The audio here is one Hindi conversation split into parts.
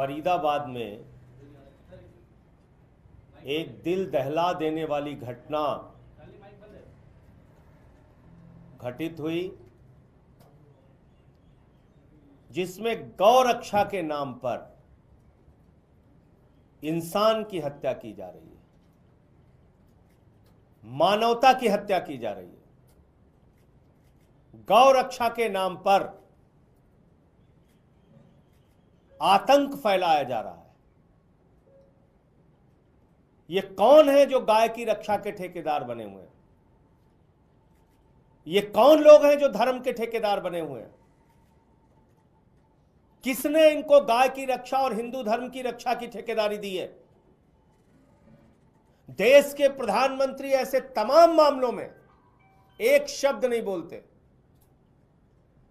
फरीदाबाद में एक दिल दहला देने वाली घटना घटित हुई, जिसमें गौ रक्षा के नाम पर इंसान की हत्या की जा रही है, मानवता की हत्या की जा रही है। गौ रक्षा के नाम पर आतंक फैलाया जा रहा है। ये कौन है जो गाय की रक्षा के ठेकेदार बने हुए हैं? ये कौन लोग हैं जो धर्म के ठेकेदार बने हुए हैं? किसने इनको गाय की रक्षा और हिंदू धर्म की रक्षा की ठेकेदारी दी है? देश के प्रधानमंत्री ऐसे तमाम मामलों में एक शब्द नहीं बोलते।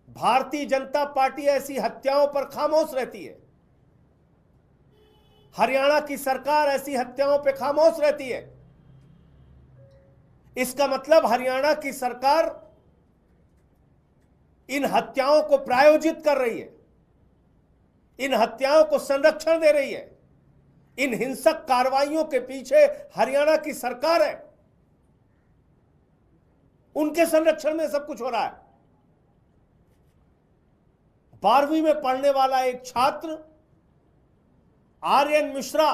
भारतीय जनता पार्टी ऐसी हत्याओं पर खामोश रहती है। हरियाणा की सरकार ऐसी हत्याओं पर खामोश रहती है। इसका मतलब हरियाणा की सरकार इन हत्याओं को प्रायोजित कर रही है, इन हत्याओं को संरक्षण दे रही है। इन हिंसक कार्रवाइयों के पीछे हरियाणा की सरकार है, उनके संरक्षण में सब कुछ हो रहा है। 12वीं में पढ़ने वाला एक छात्र आर्यन मिश्रा,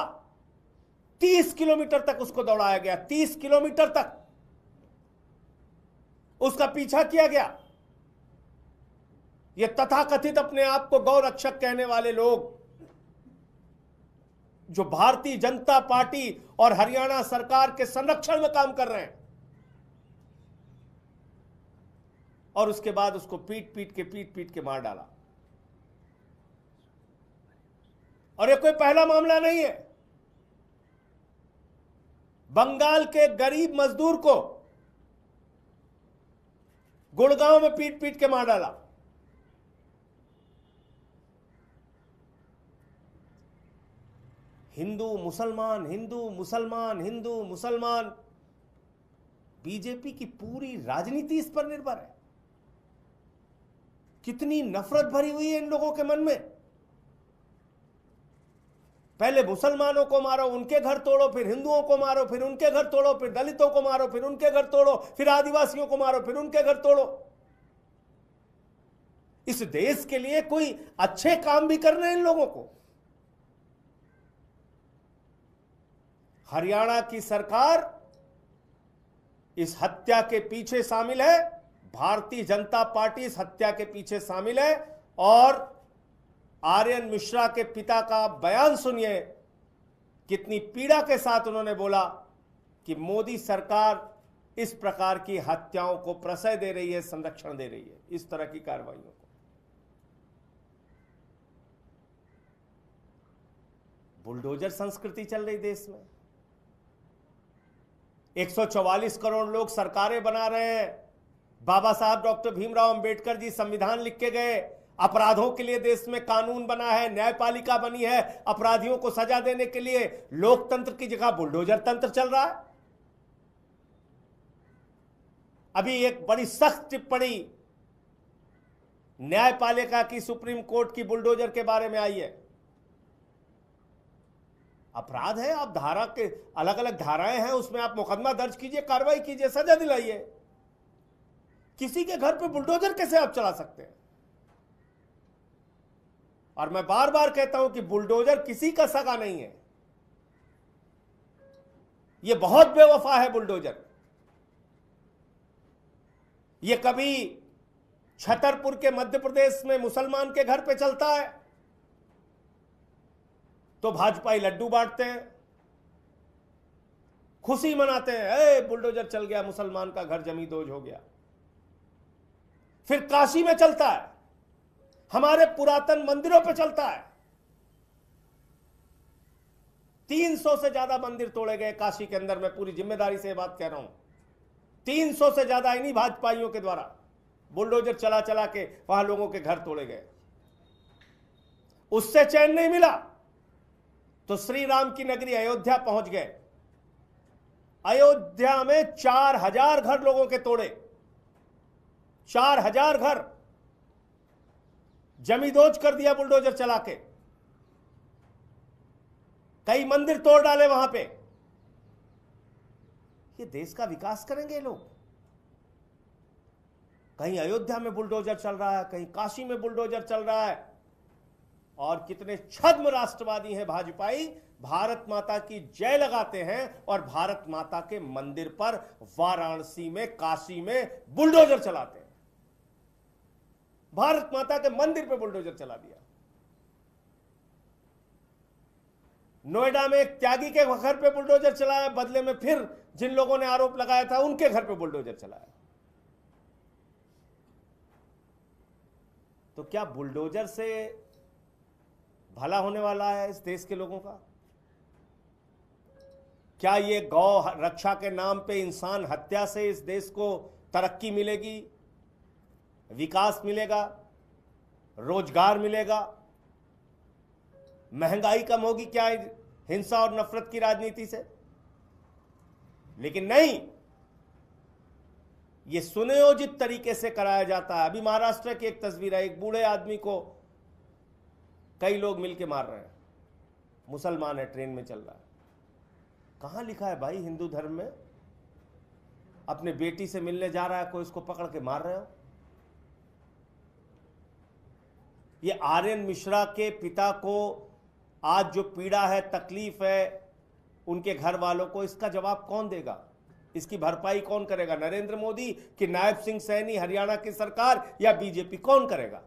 30 किलोमीटर तक उसको दौड़ाया गया, 30 किलोमीटर तक उसका पीछा किया गया। ये तथाकथित अपने आप को गौ रक्षक कहने वाले लोग, जो भारतीय जनता पार्टी और हरियाणा सरकार के संरक्षण में काम कर रहे हैं, और उसके बाद उसको पीट पीट के मार डाला। और ये कोई पहला मामला नहीं है। बंगाल के गरीब मजदूर को गुड़गांव में पीट पीट के मार डाला। हिंदू मुसलमान, हिंदू मुसलमान, हिंदू मुसलमान, बीजेपी की पूरी राजनीति इस पर निर्भर है। कितनी नफरत भरी हुई है इन लोगों के मन में। पहले मुसलमानों को मारो, उनके घर तोड़ो, फिर हिंदुओं को मारो, फिर उनके घर तोड़ो, फिर दलितों को मारो, फिर उनके घर तोड़ो, फिर आदिवासियों को मारो, फिर उनके घर तोड़ो। इस देश के लिए कोई अच्छे काम भी करने इन लोगों को। हरियाणा की सरकार इस हत्या के पीछे शामिल है, भारतीय जनता पार्टी इस हत्या के पीछे शामिल है। और आर्यन मिश्रा के पिता का बयान सुनिए, कितनी पीड़ा के साथ उन्होंने बोला कि मोदी सरकार इस प्रकार की हत्याओं को प्रश्रय दे रही है, संरक्षण दे रही है, इस तरह की कार्रवाइयों को। बुलडोजर संस्कृति चल रही देश में। 144 करोड़ लोग सरकारें बना रहे हैं। बाबा साहब डॉक्टर भीमराव अंबेडकर जी संविधान लिख के गए। अपराधों के लिए देश में कानून बना है, न्यायपालिका बनी है, अपराधियों को सजा देने के लिए। लोकतंत्र की जगह बुलडोजर तंत्र चल रहा है। अभी एक बड़ी सख्त टिप्पणी न्यायपालिका की सुप्रीम कोर्ट की बुलडोजर के बारे में आई है। अपराध है, आप धारा के अलग अलग धाराएं हैं, उसमें आप मुकदमा दर्ज कीजिए, कार्रवाई कीजिए, सजा दिलाइए। किसी के घर पे बुलडोजर कैसे आप चला सकते हैं? और मैं बार बार कहता हूं कि बुलडोजर किसी का सगा नहीं है। यह बहुत बेवफा है बुलडोजर। यह कभी छतरपुर के मध्य प्रदेश में मुसलमान के घर पे चलता है तो भाजपाई लड्डू बांटते हैं, खुशी मनाते हैं, ए बुलडोजर चल गया, मुसलमान का घर जमींदोज हो गया। फिर काशी में चलता है, हमारे पुरातन मंदिरों पे चलता है। 300 से ज्यादा मंदिर तोड़े गए काशी के अंदर। मैं पूरी जिम्मेदारी से बात कह रहा हूं, 300 से ज्यादा इन्हीं भाजपाइयों के द्वारा बुलडोजर चला चला के वहां लोगों के घर तोड़े गए। उससे चैन नहीं मिला तो श्री राम की नगरी अयोध्या पहुंच गए। अयोध्या में 4000 घर लोगों के तोड़े, 4000 घर जमींदोज कर दिया बुलडोजर चला के। कई मंदिर तोड़ डाले वहां पे। ये देश का विकास करेंगे ये लोग? कहीं अयोध्या में बुलडोजर चल रहा है, कहीं काशी में बुलडोजर चल रहा है। और कितने छद्म राष्ट्रवादी हैं भाजपाई, भारत माता की जय लगाते हैं और भारत माता के मंदिर पर वाराणसी में, काशी में बुलडोजर चलाते हैं। भारत माता के मंदिर पे बुलडोजर चला दिया। नोएडा में एक त्यागी के घर पे बुलडोजर चलाया, बदले में फिर जिन लोगों ने आरोप लगाया था उनके घर पे बुलडोजर चलाया। तो क्या बुलडोजर से भला होने वाला है इस देश के लोगों का? क्या ये गौ रक्षा के नाम पे इंसान हत्या से इस देश को तरक्की मिलेगी, विकास मिलेगा, रोजगार मिलेगा, महंगाई कम होगी क्या हिंसा और नफरत की राजनीति से? लेकिन नहीं, ये सुनियोजित तरीके से कराया जाता है। अभी महाराष्ट्र की एक तस्वीर है, एक बूढ़े आदमी को कई लोग मिलकर मार रहे हैं, मुसलमान है, ट्रेन में चल रहा है। कहां लिखा है भाई हिंदू धर्म में अपने बेटी से मिलने जा रहा है कोई, उसको पकड़ के मार रहे हो? ये आर्यन मिश्रा के पिता को आज जो पीड़ा है, तकलीफ है उनके घर वालों को, इसका जवाब कौन देगा? इसकी भरपाई कौन करेगा? नरेंद्र मोदी कि नायब सिंह सैनी, हरियाणा की सरकार, या बीजेपी? कौन करेगा?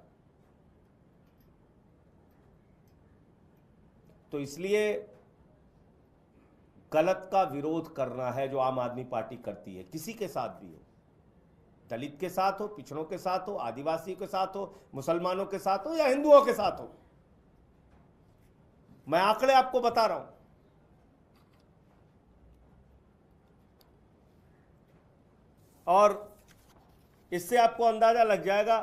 तो इसलिए गलत का विरोध करना है जो आम आदमी पार्टी करती है, किसी के साथ भी हो, दलित के साथ हो, पिछड़ों के साथ हो, आदिवासी के साथ हो, मुसलमानों के साथ हो या हिंदुओं के साथ हो। मैं आंकड़े आपको बता रहा हूं। और इससे आपको अंदाजा लग जाएगा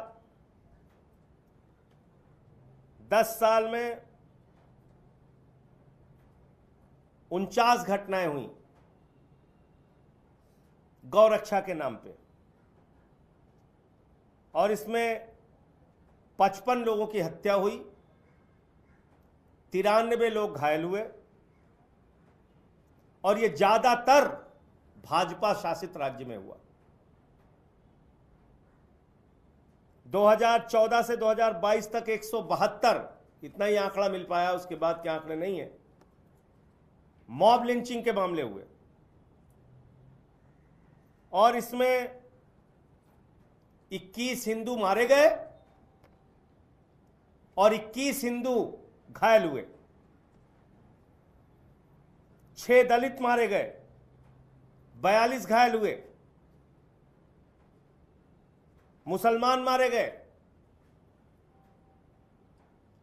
10 साल में 49 घटनाएं हुई गौ रक्षा के नाम पे, और इसमें 55 लोगों की हत्या हुई, 93 लोग घायल हुए, और ये ज्यादातर भाजपा शासित राज्य में हुआ। 2014 से 2022 तक 172, इतना ही आंकड़ा मिल पाया, उसके बाद के आंकड़े नहीं है, मॉब लिंचिंग के मामले हुए। और इसमें 21 हिंदू मारे गए और 21 हिंदू घायल हुए। 6 दलित मारे गए, 42 घायल हुए, मुसलमान मारे गए।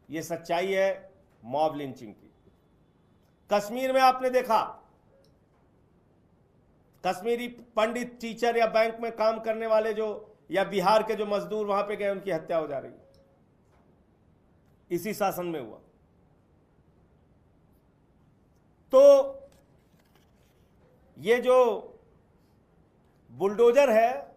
यह सच्चाई है मॉब लिंचिंग की। कश्मीर में आपने देखा, कश्मीरी पंडित, टीचर या बैंक में काम करने वाले जो, या बिहार के जो मजदूर वहां पे गए, उनकी हत्या हो जा रही है, इसी शासन में हुआ। तो ये जो बुलडोजर है